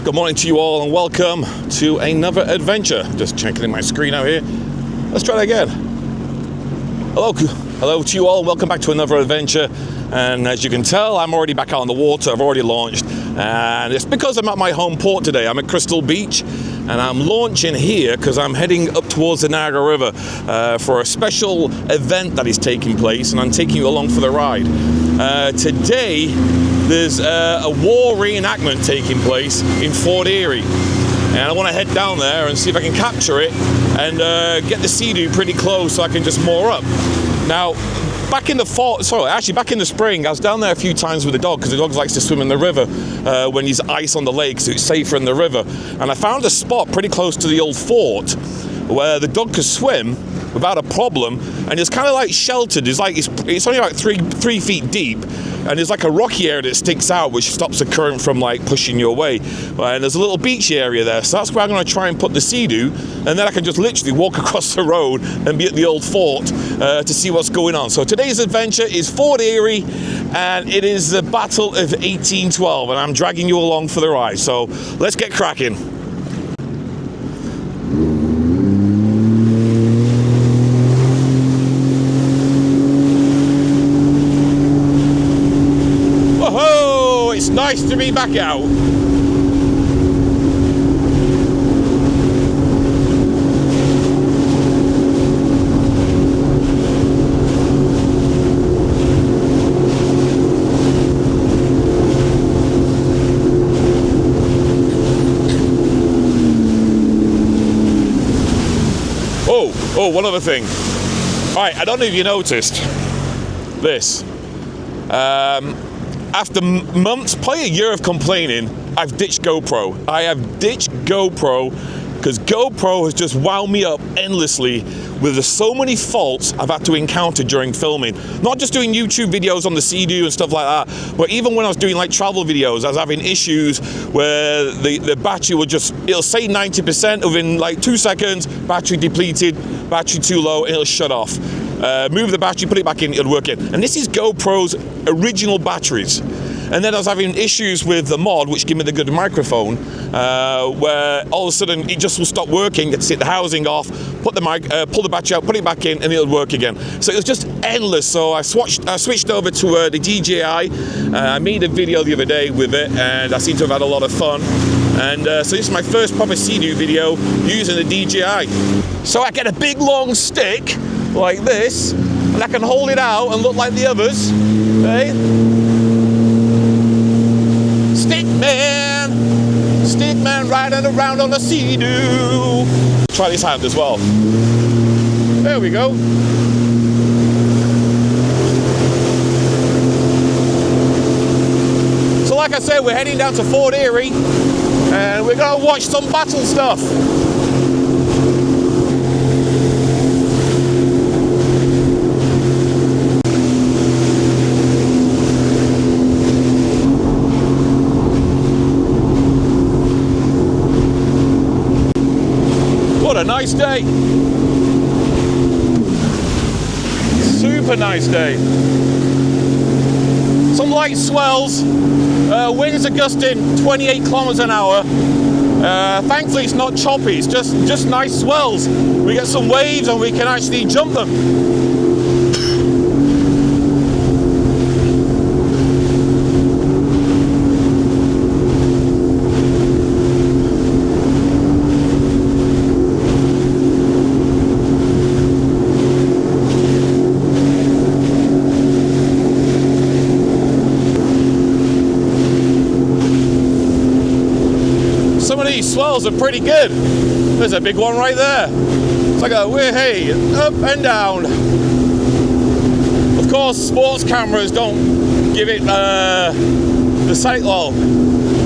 Good morning to you all and welcome to another adventure. Just checking in my screen out here. Let's try that again. Hello to you all and welcome back to another adventure. And as you can tell, I'm already back out on the water. I've already launched. And it's because I'm at my home port today. I'm at Crystal Beach and I'm launching here because I'm heading up towards the Niagara River for a special event that is taking place, and I'm taking you along for the ride. Today, there's a war reenactment taking place in Fort Erie, and I want to head down there and see if I can capture it and get the Sea-Doo pretty close so I can just moor up. Now, back in the spring, I was down there a few times with the dog because the dog likes to swim in the river when there's ice on the lake, so it's safer in the river. And I found a spot pretty close to the old fort where the dog could swim without a problem, and it's kind of like sheltered. It's only like three feet deep, and there's like a rocky area that sticks out which stops the current from like pushing you away. And there's a little beach area there, so that's where I'm going to try and put the Sea-Doo, and then I can just literally walk across the road and be at the old fort to see what's going on. So today's adventure is Fort Erie, and it is the Battle of 1812, and I'm dragging you along for the ride. So let's get cracking. It's nice to be back out. Oh, one other thing. All right, I don't know if you noticed this. After months, probably a year of complaining, I've ditched GoPro. I have ditched GoPro because GoPro has just wound me up endlessly with so many faults I've had to encounter during filming. Not just doing YouTube videos on the Sea-Doo and stuff like that, but even when I was doing like travel videos, I was having issues where the battery would it'll say 90% within like 2 seconds, battery depleted, battery too low, and it'll shut off. Move the battery, put it back in, it'll work in. And this is GoPro's original batteries. And then I was having issues with the mod, which gave me the good microphone, where all of a sudden it just will stop working. Get to take the housing off, pull the battery out, put it back in, and it'll work again. So it was just endless. So I switched over to the DJI. I made a video the other day with it, and I seem to have had a lot of fun. And so this is my first proper Sea-Doo video using the DJI. So I get a big long stick like this, and I can hold it out and look like the others. Okay? Stickman riding around on a Sea-Doo. Try this hand as well. There we go. So like I said, we're heading down to Fort Erie, and we're going to watch some battle stuff. What a nice day. Super nice day. Some light swells. Winds are gusting 28 kilometers an hour. Thankfully it's not choppy, it's just nice swells. We get some waves and we can actually jump them. These swells are pretty good. There's a big one right there. It's like a hey, up and down. Of course, sports cameras don't give it the sight. Well,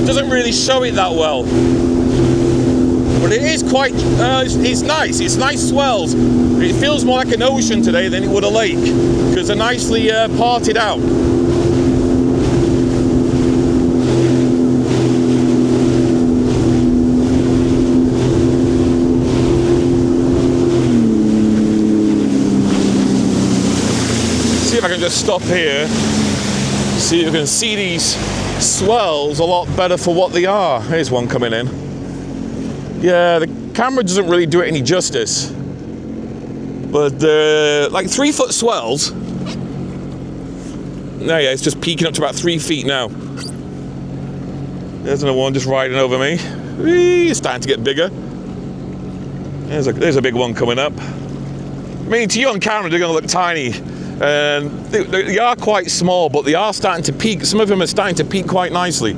doesn't really show it that well. But But it is quite, it's nice. It's nice swells. It feels more like an ocean today than it would a lake, because they're nicely parted out. See if I can just stop here. See if you can see these swells a lot better for what they are. Here's one coming in. Yeah, the camera doesn't really do it any justice. But like 3 foot swells. No, yeah, it's just peaking up to about 3 feet now. There's another one just riding over me. Whee, it's starting to get bigger. There's a big one coming up. I mean, to you on camera, they're going to look tiny. And they are quite small, but they are starting to peak. Some of them are starting to peak quite nicely.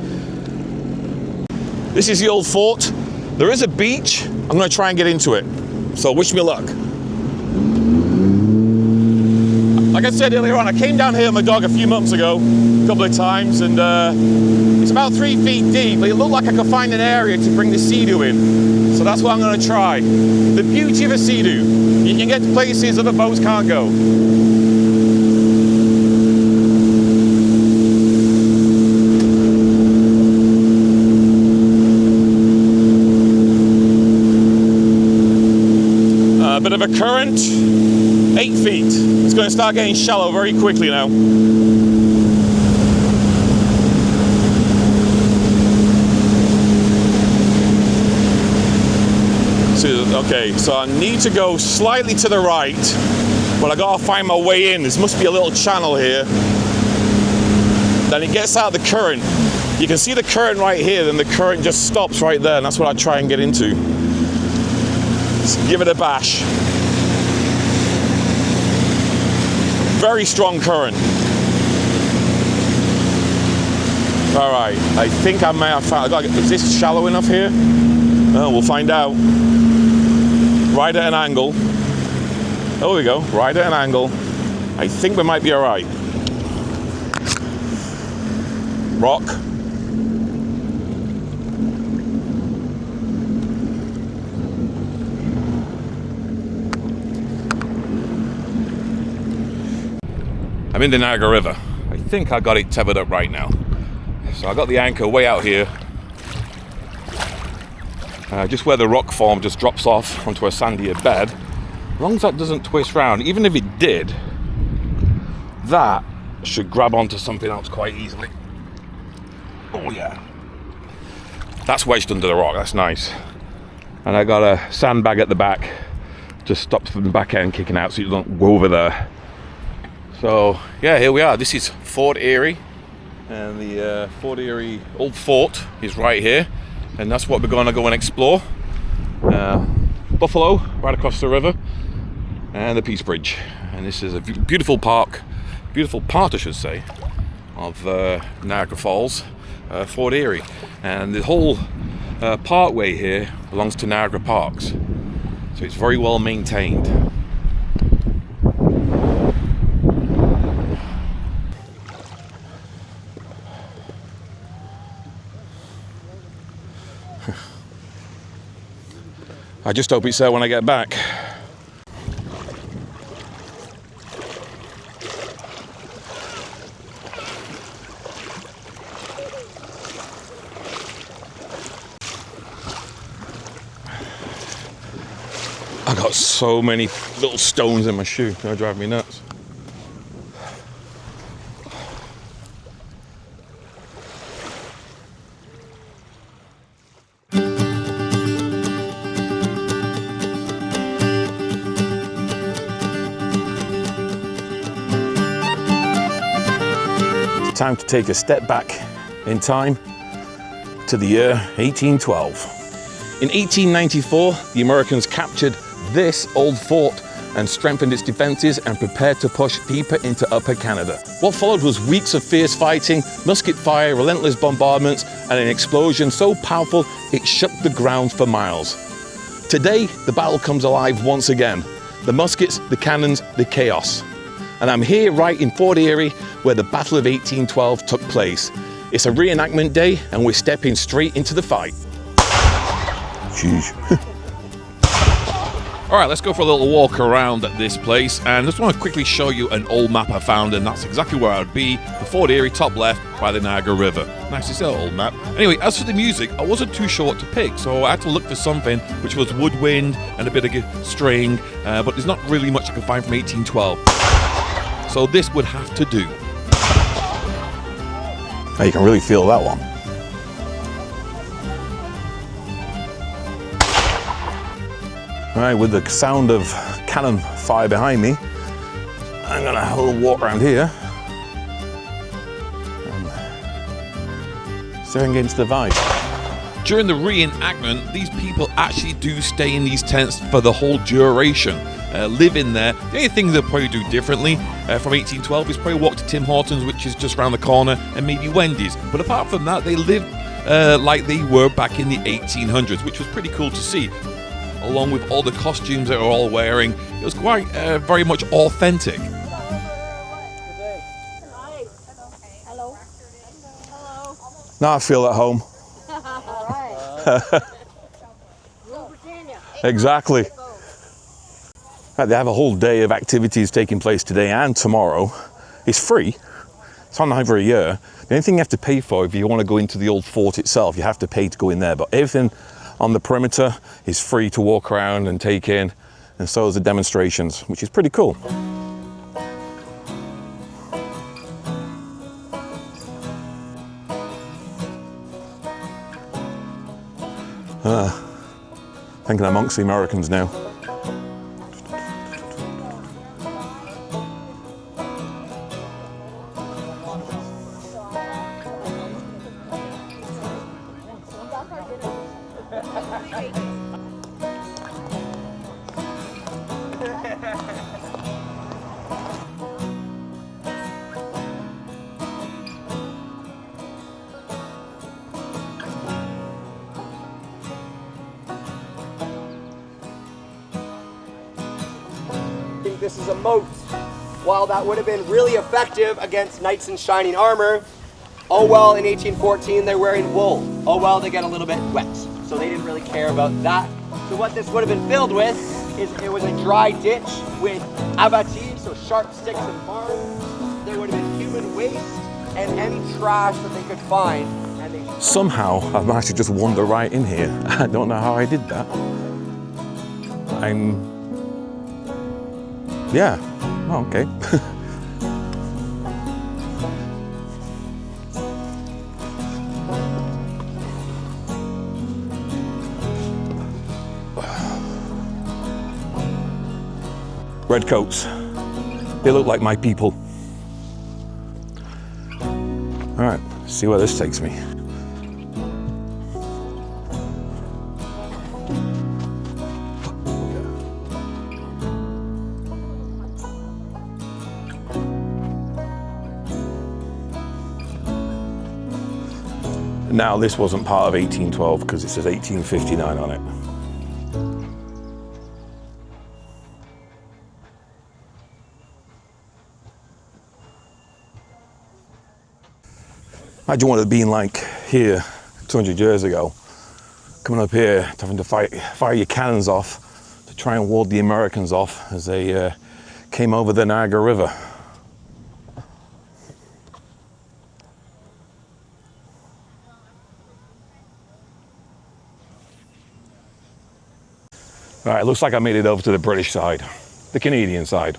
This is the old fort. There is a beach. I'm going to try and get into it. So wish me luck. Like I said earlier on, I came down here with my dog a few months ago, a couple of times, and it's about 3 feet deep, but it looked like I could find an area to bring the sea-doo in. So that's what I'm going to try. The beauty of a sea-doo, you can get to places other boats can't go. A bit of a current, 8 feet. It's going to start getting shallow very quickly now. Okay, so I need to go slightly to the right, but I gotta find my way in. There must be a little channel here. Then it gets out of the current. You can see the current right here, then the current just stops right there, and that's what I try and get into. Give it a bash. Very strong current. All right, I think I may have found. Is this shallow enough here? Oh, we'll find out. Right at an angle. Oh, we go. Right at an angle. I think we might be all right. Rock. I'm in the Niagara River. I think I got it tethered up right now. So I got the anchor way out here. Just where the rock form just drops off onto a sandier bed. As long as that doesn't twist round, even if it did, that should grab onto something else quite easily. Oh yeah. That's wedged under the rock, that's nice. And I got a sandbag at the back. Just stops the back end kicking out so you don't go over there. So yeah, here we are. This is Fort Erie, and the Fort Erie old fort is right here, and that's what we're going to go and explore. Buffalo right across the river, and the Peace Bridge. And this is a beautiful part I should say, of Niagara Falls, Fort Erie, and the whole parkway here belongs to Niagara Parks, so it's very well maintained. I just hope it's there when I get back. I got so many little stones in my shoe, they're driving me nuts. Time to take a step back in time to the year 1812. In 1894, the Americans captured this old fort and strengthened its defenses and prepared to push deeper into Upper Canada. What followed was weeks of fierce fighting, musket fire, relentless bombardments, and an explosion so powerful it shook the ground for miles. Today, the battle comes alive once again. The muskets, the cannons, the chaos. And I'm here right in Fort Erie where the Battle of 1812 took place. It's a reenactment day and we're stepping straight into the fight. Sheesh. Alright, let's go for a little walk around at this place, and I just want to quickly show you an old map I found, and that's exactly where I would be, the Fort Erie, top left, by the Niagara River. Nice to see that old map. Anyway, as for the music, I wasn't too sure what to pick, so I had to look for something which was woodwind and a bit of string, but there's not really much I can find from 1812. So this would have to do. Now you can really feel that one. Alright, with the sound of cannon fire behind me, I'm gonna have a little walk around here and see if I can get into the vibe. During the reenactment, these people actually do stay in these tents for the whole duration, live in there. The only thing they'll probably do differently from 1812 is probably walk to Tim Hortons, which is just around the corner, and maybe Wendy's. But apart from that, they live like they were back in the 1800s, which was pretty cool to see. Along with all the costumes they were all wearing, it was quite very much authentic. Hello. Now I feel at home. Exactly. They have a whole day of activities taking place today and tomorrow. It's free. It's on over a year. The only thing you have to pay for, if you want to go into the old fort itself, you have to pay to go in there. But everything on the perimeter is free to walk around and take in, and so is the demonstrations, which is pretty cool. Thinking amongst the Americans now. This is a moat. While that would have been really effective against knights in shining armor, oh well, in 1814 they're wearing wool. Oh well, they get a little bit wet. So they didn't really care about that. So what this would have been filled with is it was a dry ditch with abattis, so sharp sticks and barbs. There would have been human waste and any trash that they could find. And they Somehow I've managed to just wander right in here. I don't know how I did that. Yeah, oh, okay. Redcoats, they look like my people. All right, see where this takes me. Now, this wasn't part of 1812 because it says 1859 on it. Imagine what it'd been like here 200 years ago, coming up here, having to fire your cannons off to try and ward the Americans off as they came over the Niagara River. All right, it looks like I made it over to the British side, the Canadian side.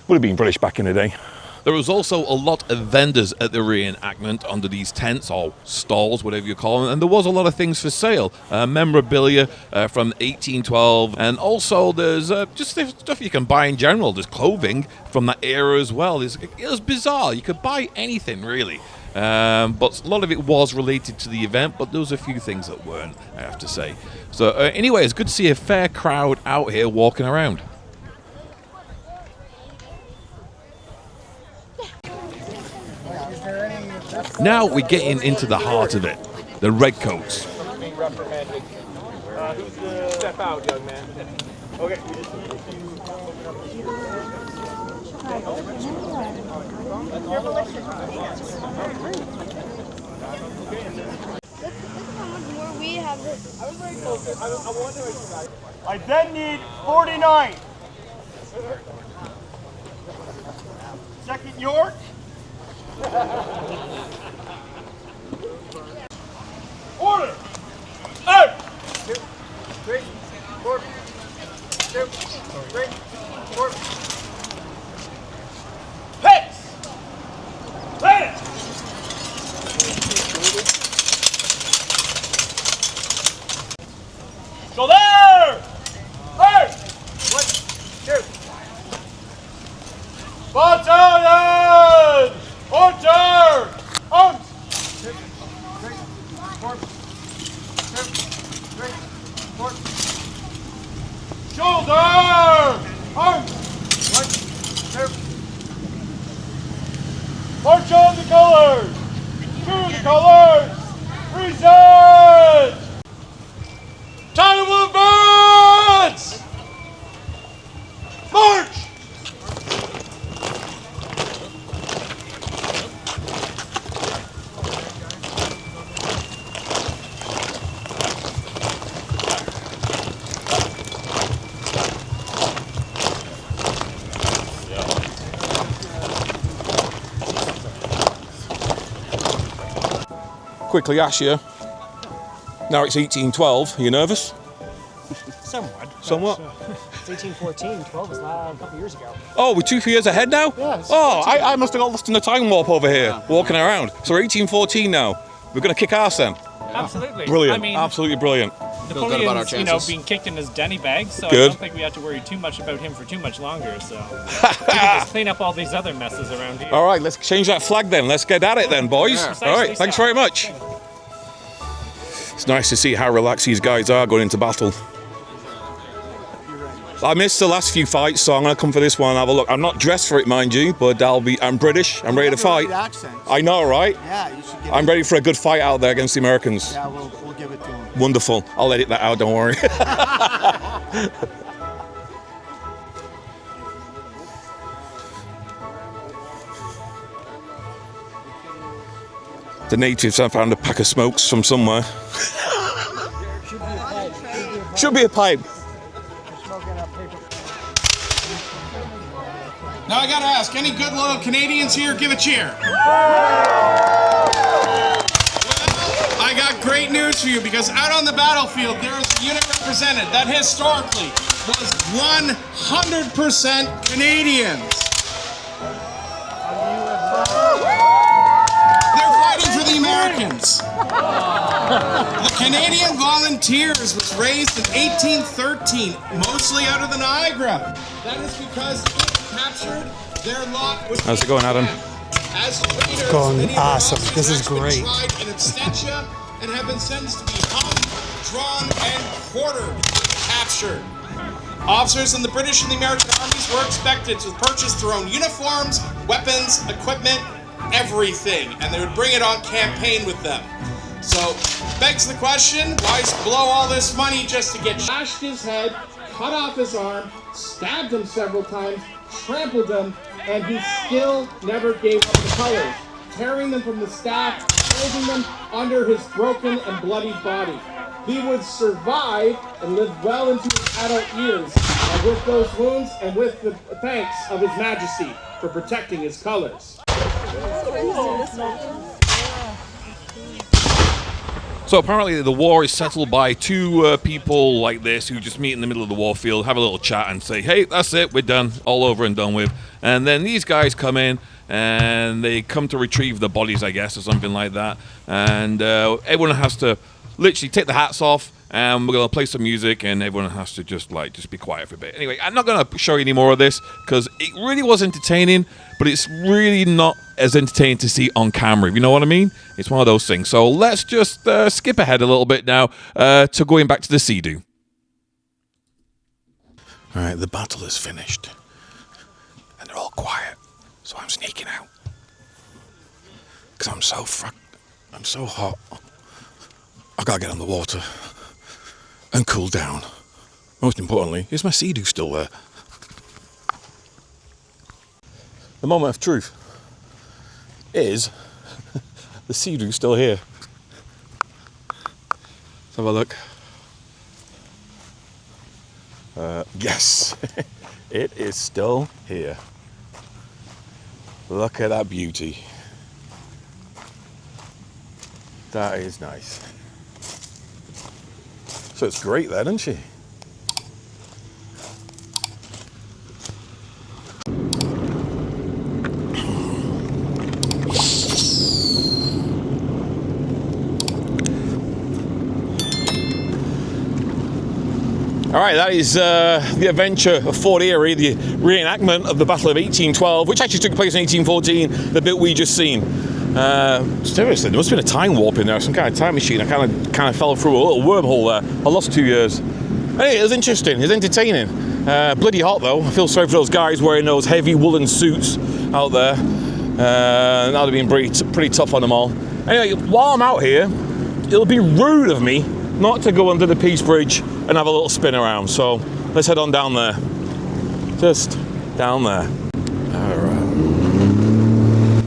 Would have been British back in the day. There was also a lot of vendors at the reenactment under these tents, or stalls, whatever you call them, and there was a lot of things for sale. Memorabilia from 1812, and also there's just stuff you can buy in general. There's clothing from that era as well. It was bizarre. You could buy anything, really. But a lot of it was related to the event, but there was a few things that weren't, I have to say. So anyway, it's good to see a fair crowd out here walking around. Now we're getting into the heart of it, the redcoats. Step out, young man. Okay. Look how much more we have. have this. I was very close. I wonder if you guys. I then need 49. Second York. Order. Out. 2, 3, 4. 2, 3, 4. Hits. Hit. Shoulder. Hey. 1, 2. Battalion. Order. Arms. 2, 3, 4. 2, 3, 4. Shoulder! Arms! 1, 2. March on the colors! To the colors! Present! Time to movements! March! Quickly ask you, now it's 1812, are you nervous? Somewhat. Somewhat? It's 1814. 12 was a couple years ago. Oh, we're 2 years ahead now? Yeah, Oh, I must have got lost in the time warp over here, walking around. So we're 1814 now. We're going to kick ass then. Absolutely. Brilliant, I mean, absolutely brilliant. Napoleon's, being kicked in his Denny bag, so Good. I don't think we have to worry too much about him for too much longer. So we can just clean up all these other messes around here. All right, let's change that flag then. Let's get at it then, boys. Precisely All right, thanks so. very much. It's nice to see how relaxed these guys are going into battle. I missed the last few fights, so I'm going to come for this one and have a look. I'm not dressed for it, mind you, but I'm British. I'm ready to fight. I know, right? Yeah, you should get I'm ready for a good fight out there against the Americans. Yeah, we'll give it to him. Wonderful. I'll edit that out, don't worry. The natives have found a pack of smokes from somewhere. Should be a pipe. Now I gotta ask, any good loyal Canadians here, give a cheer. Well, I got great news for you because out on the battlefield there is a unit represented that historically was 100% Canadians. They're fighting for the Americans. The Canadian Volunteers was raised in 1813, mostly out of the Niagara. That is because captured, their lot was How's it going, Adam? as traitors. Going Many of awesome. their This is officers have been great. tried in absentia and have been sentenced to be hung, drawn, and quartered, captured. Officers in the British and the American armies were expected to purchase their own uniforms, weapons, equipment, everything, and they would bring it on campaign with them. So, begs the question, why blow all this money just to get slashed his head, cut off his arm, stabbed him several times, trampled him, and he still never gave up the colors, tearing them from the staff, holding them under his broken and bloodied body. He would survive and live well into his adult years with those wounds and with the thanks of His Majesty for protecting his colors. So apparently the war is settled by two people like this who just meet in the middle of the war field, have a little chat and say, hey, that's it, we're done, all over and done with. And then these guys come in and they come to retrieve the bodies, I guess, or something like that. And everyone has to literally take the hats off and we're going to play some music and everyone has to just be quiet for a bit. Anyway, I'm not going to show you any more of this because it really was entertaining, but it's really not as entertaining to see on camera, if you know what I mean? It's one of those things. So let's just skip ahead a little bit now to going back to the Sea-Doo. All right, the battle is finished. And they're all quiet, so I'm sneaking out. Because I'm so hot. I gotta get on the water and cool down. Most importantly, is my Sea-Doo still there? The moment of truth is the Sea-Doo still here. Let's have a look. Yes, it is still here. Look at that beauty. That is nice. So it's great then, isn't she? All right, that is the adventure of Fort Erie, the reenactment of the Battle of 1812, which actually took place in 1814, the bit we just seen. Seriously, there must have been a time warp in there, some kind of time machine. I kind of fell through a little wormhole there. I lost 2 years. Anyway, it was interesting, it was entertaining. Bloody hot though. I feel sorry for those guys wearing those heavy woolen suits out there. That would have been pretty tough on them all. Anyway, while I'm out here, it'll be rude of me not to go under the Peace Bridge and have a little spin around. So let's head on down there. Just down there. All right.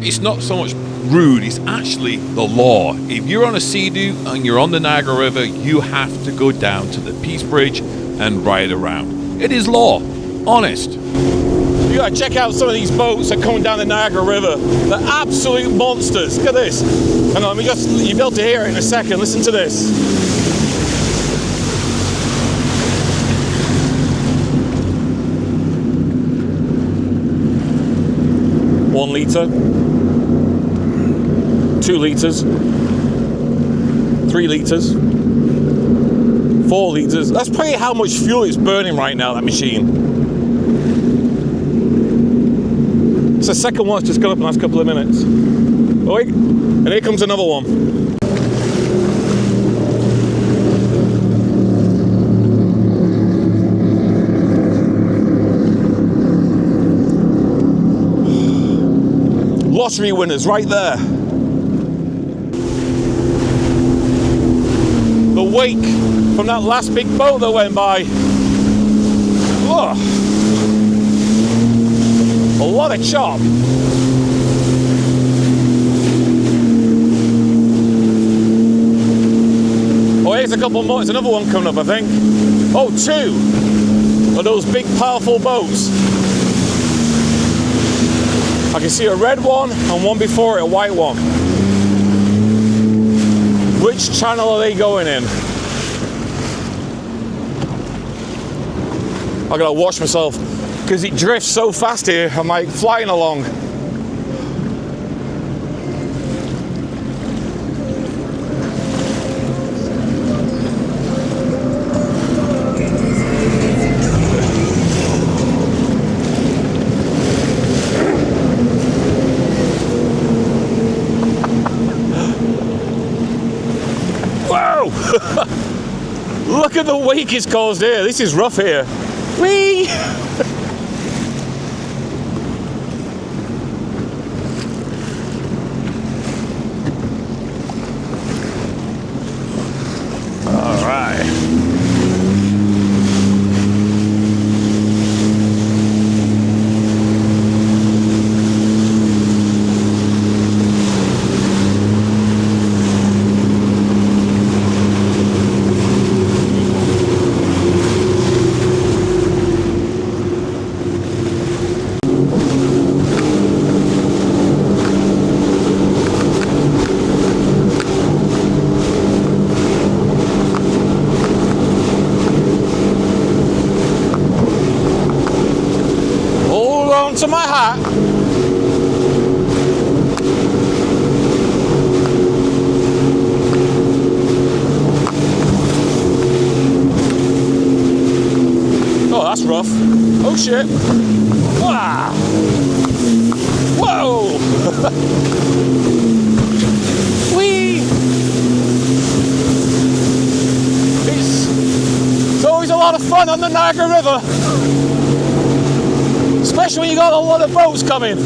It's not so much rude, it's actually the law. If you're on a sea-doo and you're on the Niagara River, you have to go down to the Peace Bridge and ride around. It is law. Honest. You gotta check out some of these boats that are coming down the Niagara River. They're absolute monsters. Look at this. Hang on, you'll be able to hear it in a second. Listen to this. 1 litre, 2 litres, 3 litres, 4 litres. That's probably how much fuel it's burning right now, that machine. It's the second one that's just gone up in the last couple of minutes. Oh wait, and here comes another one. Lottery winners right there. The wake from that last big boat that went by. Oh, a lot of chop. Oh, here's a couple more. There's another one coming up, I think. Oh, 2 of those big, powerful boats. I can see a red one and one before it, a white one. Which channel are they going in? I gotta watch myself because it drifts so fast here. I'm like flying along. Look at the wake it's caused here. This is rough here. Whee! All right. To my hat. Oh, that's rough. Oh shit. Wow. Whoa. Whee. It's always a lot of fun on the Niagara River. Especially when you got a lot of boats coming.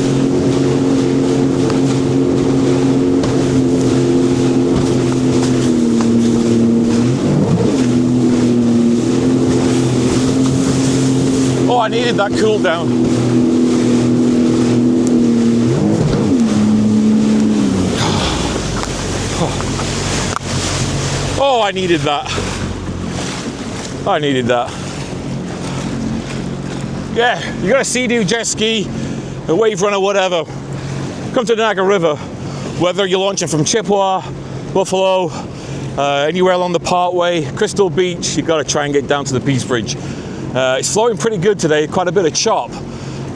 Oh, I needed that cool down. Oh, I needed that. I needed that. Yeah, you got a Sea-Doo, jet ski, a wave runner, whatever. Come to the Niagara River, whether you're launching from Chippewa, Buffalo, anywhere along the Parkway, Crystal Beach, you got to try and get down to the Peace Bridge. It's flowing pretty good today, quite a bit of chop.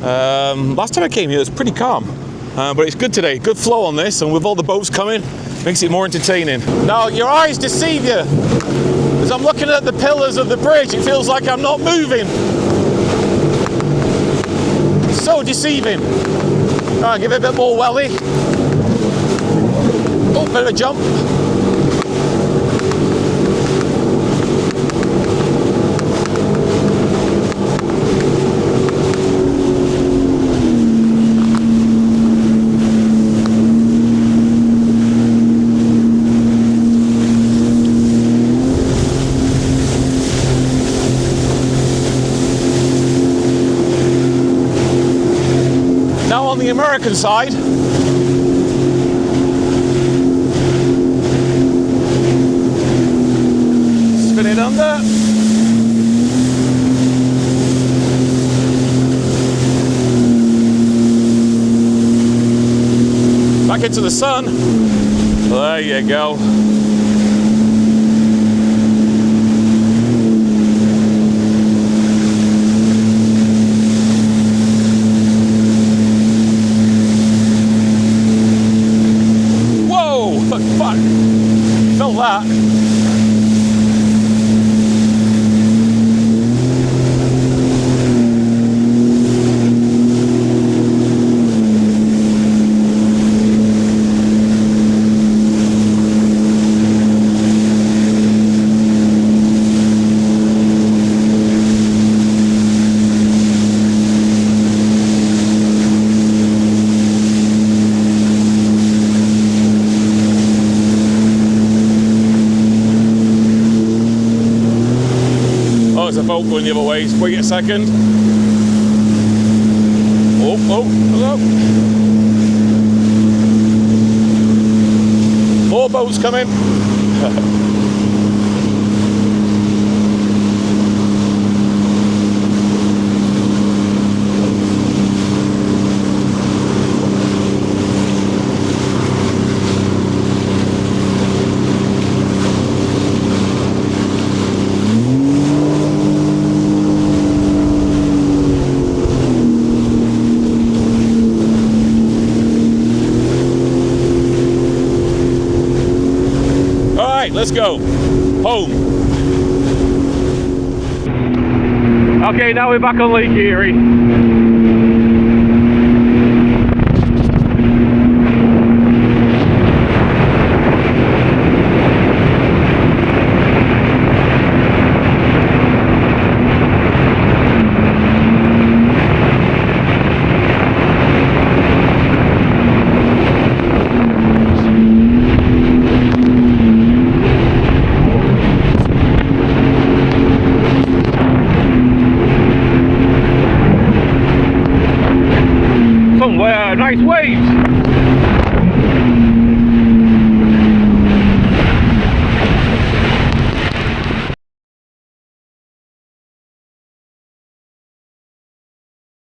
Last time I came here, it was pretty calm, but it's good today. Good flow on this, and with all the boats coming, makes it more entertaining. Now, your eyes deceive you. As I'm looking at the pillars of the bridge, it feels like I'm not moving. It's so deceiving. All right, give it a bit more welly. Oh, bit of a jump. Now on the American side, spin it under. Back into the sun. There you go. Fuck, felt that. There's a boat going the other way. Wait a second. Oh, hello. More boats coming. Let's go home. Okay, now we're back on Lake Erie.